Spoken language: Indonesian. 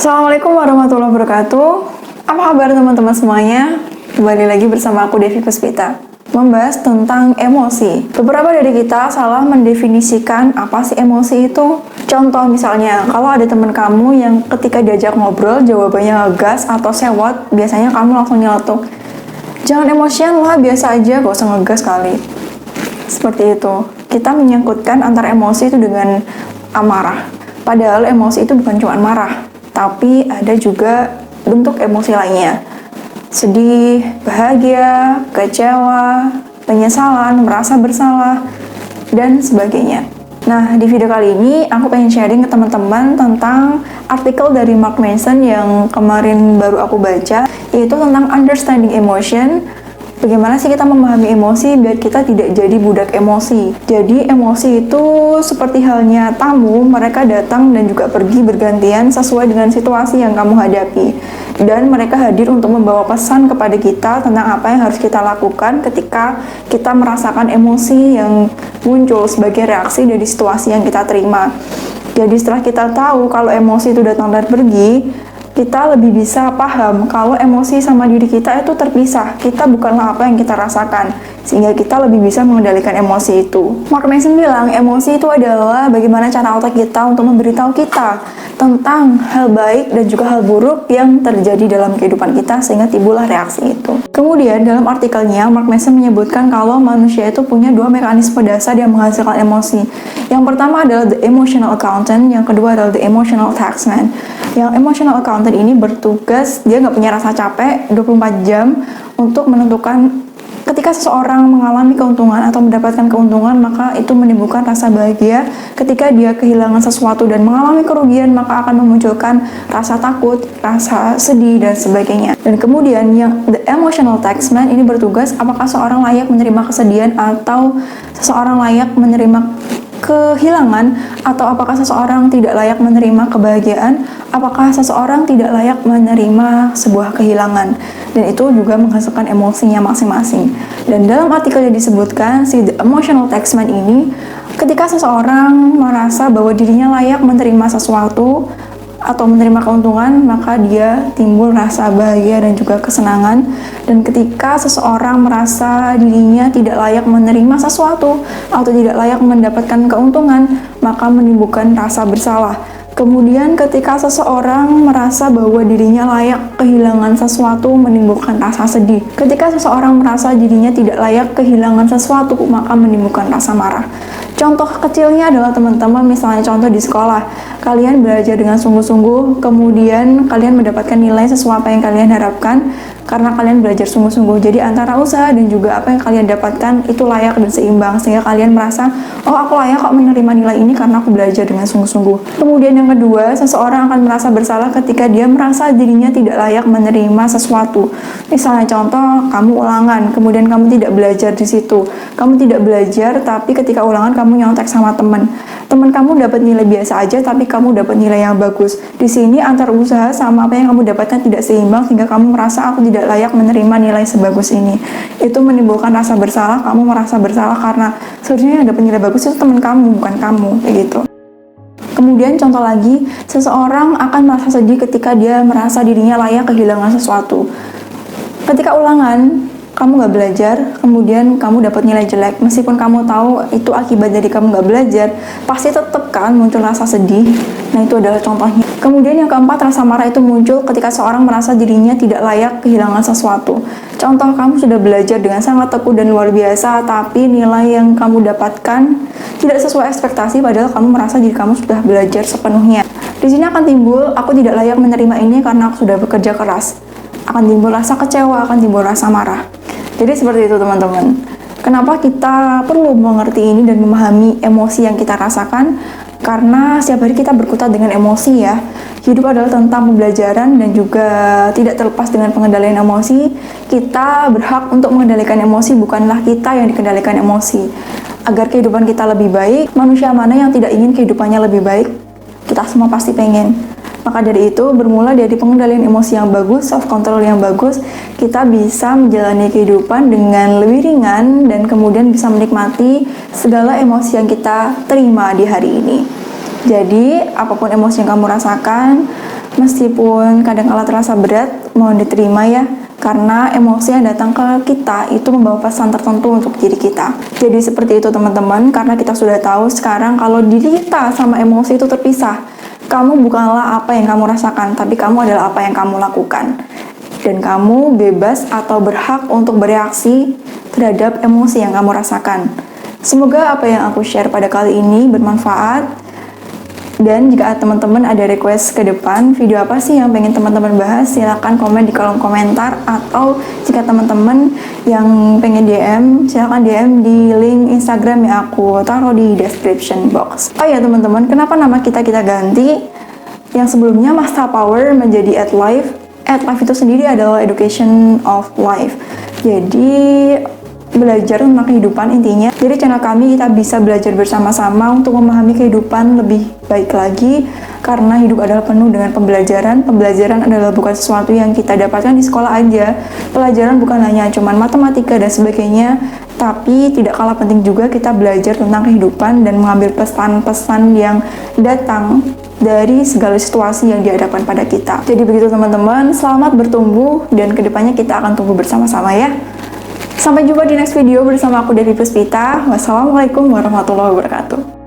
Assalamualaikum warahmatullahi wabarakatuh. Apa kabar teman-teman semuanya? Kembali lagi bersama aku Devi Puspita, membahas tentang emosi. Beberapa dari kita salah mendefinisikan apa sih emosi itu. Contoh misalnya, kalau ada teman kamu yang ketika diajak ngobrol jawabannya ngegas atau sewot, biasanya kamu langsung nyeletuk, "Jangan emosian lah, biasa aja, gak usah ngegas kali." Seperti itu. Kita menyangkutkan antara emosi itu dengan amarah. Padahal emosi itu bukan cuma marah, tapi ada juga bentuk emosi lainnya. Sedih, bahagia, kecewa, penyesalan, merasa bersalah, dan sebagainya. Nah, di video kali ini aku pengen sharing ke teman-teman tentang artikel dari Mark Manson yang kemarin baru aku baca, yaitu tentang understanding emotion. Bagaimana sih kita memahami emosi biar kita tidak jadi budak emosi. Jadi emosi itu seperti halnya tamu, mereka datang dan juga pergi bergantian sesuai dengan situasi yang kamu hadapi. Dan mereka hadir untuk membawa pesan kepada kita tentang apa yang harus kita lakukan ketika kita merasakan emosi yang muncul sebagai reaksi dari situasi yang kita terima. Jadi setelah kita tahu kalau emosi itu datang dan pergi, kita lebih bisa paham kalau emosi sama diri kita itu terpisah. Kita bukanlah apa yang kita rasakan, sehingga kita lebih bisa mengendalikan emosi itu. Mark Manson bilang, emosi itu adalah bagaimana cara otak kita untuk memberitahu kita tentang hal baik dan juga hal buruk yang terjadi dalam kehidupan kita, sehingga timbullah reaksi itu. Kemudian dalam artikelnya, Mark Manson menyebutkan kalau manusia itu punya dua mekanisme dasar yang menghasilkan emosi. Yang pertama adalah the emotional accountant, yang kedua adalah the emotional taxman. Yang emotional accountant ini bertugas, dia nggak punya rasa capek 24 jam untuk menentukan ketika seseorang mengalami keuntungan atau mendapatkan keuntungan, maka itu menimbulkan rasa bahagia. Ketika dia kehilangan sesuatu dan mengalami kerugian, maka akan memunculkan rasa takut, rasa sedih, dan sebagainya. Dan kemudian yang the emotional taxman ini bertugas apakah seorang layak menerima kesedihan atau seseorang layak menerima kehilangan, atau apakah seseorang tidak layak menerima kebahagiaan, apakah seseorang tidak layak menerima sebuah kehilangan. Dan itu juga menghasilkan emosinya masing-masing. Dan dalam artikelnya disebutkan, si the emotional taxman ini, ketika seseorang merasa bahwa dirinya layak menerima sesuatu atau menerima keuntungan, maka dia timbul rasa bahagia dan juga kesenangan. Dan ketika seseorang merasa dirinya tidak layak menerima sesuatu atau tidak layak mendapatkan keuntungan, maka menimbulkan rasa bersalah. Kemudian ketika seseorang merasa bahwa dirinya layak kehilangan sesuatu, menimbulkan rasa sedih. Ketika seseorang merasa dirinya tidak layak kehilangan sesuatu, maka menimbulkan rasa marah. Contoh kecilnya adalah teman-teman, misalnya contoh di sekolah, kalian belajar dengan sungguh-sungguh, kemudian kalian mendapatkan nilai sesuai apa yang kalian harapkan karena kalian belajar sungguh-sungguh. Jadi antara usaha dan juga apa yang kalian dapatkan itu layak dan seimbang, sehingga kalian merasa, oh aku layak kok menerima nilai ini karena aku belajar dengan sungguh-sungguh. Kemudian yang kedua, seseorang akan merasa bersalah ketika dia merasa dirinya tidak layak menerima sesuatu. Misalnya contoh, kamu ulangan, kemudian kamu tidak belajar di situ. Kamu tidak belajar, tapi ketika ulangan kamu nyontek sama teman. Teman kamu dapat nilai biasa aja, tapi kamu dapat nilai yang bagus. Di sini antar usaha sama apa yang kamu dapatkan tidak seimbang, sehingga kamu merasa aku tidak layak menerima nilai sebagus ini. Itu menimbulkan rasa bersalah. Kamu merasa bersalah karena seharusnya yang dapat nilai bagus itu teman kamu, bukan kamu, kayak gitu. Kemudian contoh lagi, seseorang akan merasa sedih ketika dia merasa dirinya layak kehilangan sesuatu. Ketika ulangan, kamu nggak belajar, kemudian kamu dapat nilai jelek. Meskipun kamu tahu itu akibat dari kamu nggak belajar, pasti tetap kan muncul rasa sedih. Nah, itu adalah contohnya. Kemudian yang keempat, rasa marah itu muncul ketika seorang merasa dirinya tidak layak kehilangan sesuatu. Contoh, kamu sudah belajar dengan sangat tekun dan luar biasa, tapi nilai yang kamu dapatkan tidak sesuai ekspektasi, padahal kamu merasa diri kamu sudah belajar sepenuhnya. Di sini akan timbul, aku tidak layak menerima ini karena aku sudah bekerja keras. Akan timbul rasa kecewa, akan timbul rasa marah. Jadi seperti itu teman-teman. Kenapa kita perlu mengerti ini dan memahami emosi yang kita rasakan? Karena setiap hari kita berkutat dengan emosi ya. Hidup adalah tentang pembelajaran dan juga tidak terlepas dengan pengendalian emosi. Kita berhak untuk mengendalikan emosi, bukanlah kita yang dikendalikan emosi. Agar kehidupan kita lebih baik, manusia mana yang tidak ingin kehidupannya lebih baik? Kita semua pasti pengen. Maka dari itu, bermula dari pengendalian emosi yang bagus, self-control yang bagus, kita bisa menjalani kehidupan dengan lebih ringan dan kemudian bisa menikmati segala emosi yang kita terima di hari ini. Jadi, apapun emosi yang kamu rasakan, Meskipun kadang kala terasa berat, mohon diterima ya, karena emosi yang datang ke kita itu membawa pesan tertentu untuk diri kita. Jadi seperti itu teman-teman, karena kita sudah tahu sekarang kalau diri kita sama emosi itu terpisah. Kamu bukanlah apa yang kamu rasakan, tapi kamu adalah apa yang kamu lakukan. Dan kamu bebas atau berhak untuk bereaksi terhadap emosi yang kamu rasakan. Semoga apa yang aku share pada kali ini bermanfaat. Dan jika teman-teman ada request ke depan, video apa sih yang pengen teman-teman bahas, silahkan komen di kolom komentar. Atau jika teman-teman yang pengen DM, silahkan DM di link Instagram yang aku taruh di description box. Oh ya teman-teman, kenapa nama kita ganti? Yang sebelumnya Master Power menjadi @life. @life itu sendiri adalah education of life. Jadi belajar tentang kehidupan intinya. Jadi channel kami kita bisa belajar bersama-sama untuk memahami kehidupan lebih baik lagi, karena hidup adalah penuh dengan pembelajaran. Pembelajaran adalah bukan sesuatu yang kita dapatkan di sekolah aja. Pelajaran bukan hanya cuman matematika dan sebagainya, tapi tidak kalah penting juga kita belajar tentang kehidupan dan mengambil pesan-pesan yang datang dari segala situasi yang dihadapkan pada kita. Jadi begitu teman-teman, selamat bertumbuh dan kedepannya kita akan tumbuh bersama-sama ya. Sampai jumpa di next video bersama aku Devi Puspita. Wassalamualaikum warahmatullahi wabarakatuh.